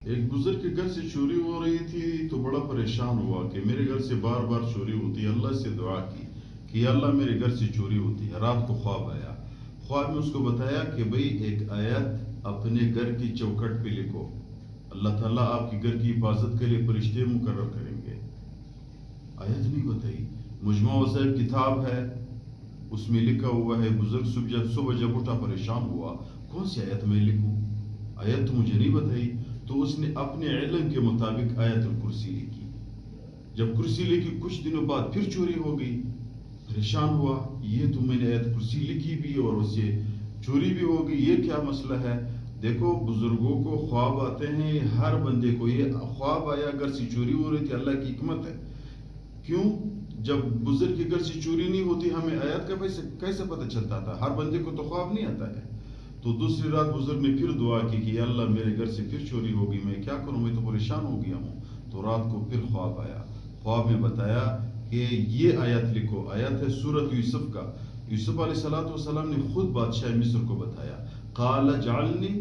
ایک بزرگ کے گھر سے چوری ہو رہی تھی تو بڑا پریشان ہوا کہ میرے گھر سے بار بار چوری ہوتی ہے. اللہ سے دعا کی کہ یا اللہ میرے گھر سے چوری ہوتی ہے. رات کو خواب آیا. خواب میں اس کو بتایا کہ بھئی ایک آیت اپنے گھر کی چوکھٹ پہ لکھو. اللہ تعالیٰ آپ کی گھر کی حفاظت کے لیے فرشتے مقرر کریں گے. آیت نہیں بتائی. مجموعہ وصائب کتاب ہے, اس میں لکھا ہوا ہے. بزرگ صبح جب اٹھا پریشان ہوا, کون سی آیت میں لکھوں؟ آیت تو مجھے نہیں بتائی. تو اس نے اپنے علم کے مطابق آیت الکرسی لکھی. جب کرسی لکھی کچھ دنوں بعد پھر چوری ہو گئی. پریشان ہوا, یہ تو میں نے آیت کرسی لکھی بھی اور اس سے چوری بھی ہو گئی, یہ کیا مسئلہ ہے؟ دیکھو بزرگوں کو خواب آتے ہیں, ہر بندے کو. یہ خواب آیا گھر سے چوری ہو رہی تھی, اللہ کی حکمت ہے. کیوں؟ جب بزرگ کے گھر سے چوری نہیں ہوتی ہمیں آیات کا کیسے پتہ چلتا تھا؟ ہر بندے کو تو خواب نہیں آتا ہے. تو دوسری رات بزرگ نے پھر دعا کی کہ اللہ میرے گھر سے پھر چوری ہوگی, میں کیا کروں, میں تو پریشان ہو گیا ہوں. تو رات کو پھر خواب آیا. خواب میں بتایا کہ یہ آیت لکھو. آیت ہے سورۃ یوسف کا. یوسف علیہ السلام نے خود بادشاہ مصر کو بتایا. قال اجعلنی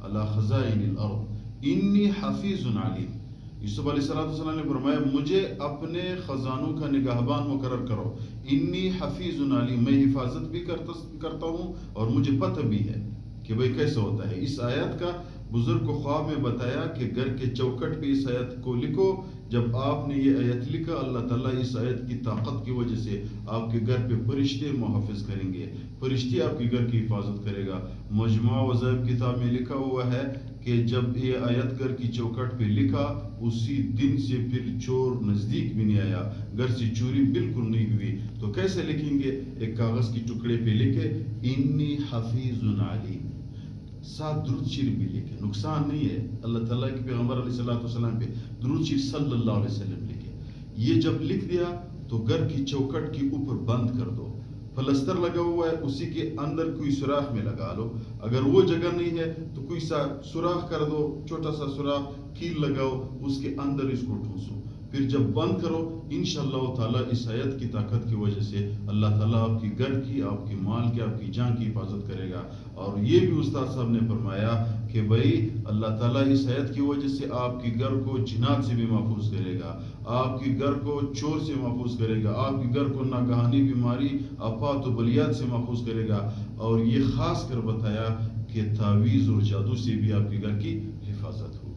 علی خزائن الارض انی حفیظ علیم. یوسف علیہ السلام نے فرمایا مجھے اپنے خزانوں کا نگہبان مقرر کرو. انی حفیظ علیم, میں حفاظت بھی کرتا ہوں اور مجھے پتہ بھی ہے کہ بھئی کیسے ہوتا ہے. اس آیت کا بزرگ کو خواب میں بتایا کہ گھر کے چوکھٹ پہ اس آیت کو لکھو. جب آپ نے یہ آیت لکھا, اللہ تعالیٰ اس آیت کی طاقت کی وجہ سے آپ کے گھر پہ فرشتے محافظ کریں گے, فرشتے آپ کے گھر کی حفاظت کرے گا. مجموعہ وصائب کتاب میں لکھا ہوا ہے کہ جب یہ آیت گھر کی چوکھٹ پہ لکھا, اسی دن سے پھر چور نزدیک بھی نہیں آیا, گھر سے چوری بالکل نہیں ہوئی. تو کیسے لکھیں گے؟ ایک کاغذ کی ٹکڑے پہ لکھے انی حفیظ علیم, ساتھ درود شریف بھی لکھے, نقصان نہیں ہے. اللہ تعالیٰ کے پیغمبر علیہ السلام پہ درود شریف صلی اللہ علیہ وسلم لکھے. یہ جب لکھ دیا تو گھر کی چوکھٹ کے اوپر بند کر دو. پلستر لگا ہوا ہے, اسی کے اندر کوئی سوراخ میں لگا لو. اگر وہ جگہ نہیں ہے تو کوئی سا سوراخ کر دو, چھوٹا سا سوراخ, کیل لگاؤ, اس کے اندر اس کو ٹھونسو. پھر جب بند کرو, انشاءاللہ تعالیٰ اس آیت کی طاقت کی وجہ سے اللہ تعالیٰ آپ کی گھر کی, آپ کی مال کی, آپ کی جان کی حفاظت کرے گا. اور یہ بھی استاد صاحب نے فرمایا کہ بھائی اللہ تعالیٰ اس آیت کی وجہ سے آپ کی گھر کو جنات سے بھی محفوظ کرے گا, آپ کی گھر کو چور سے محفوظ کرے گا, آپ کی گھر کو ناگہانی بیماری, آفات و بلیات سے محفوظ کرے گا. اور یہ خاص کر بتایا کہ تعویذ اور جادو سے بھی آپ کے گھر کی حفاظت ہو.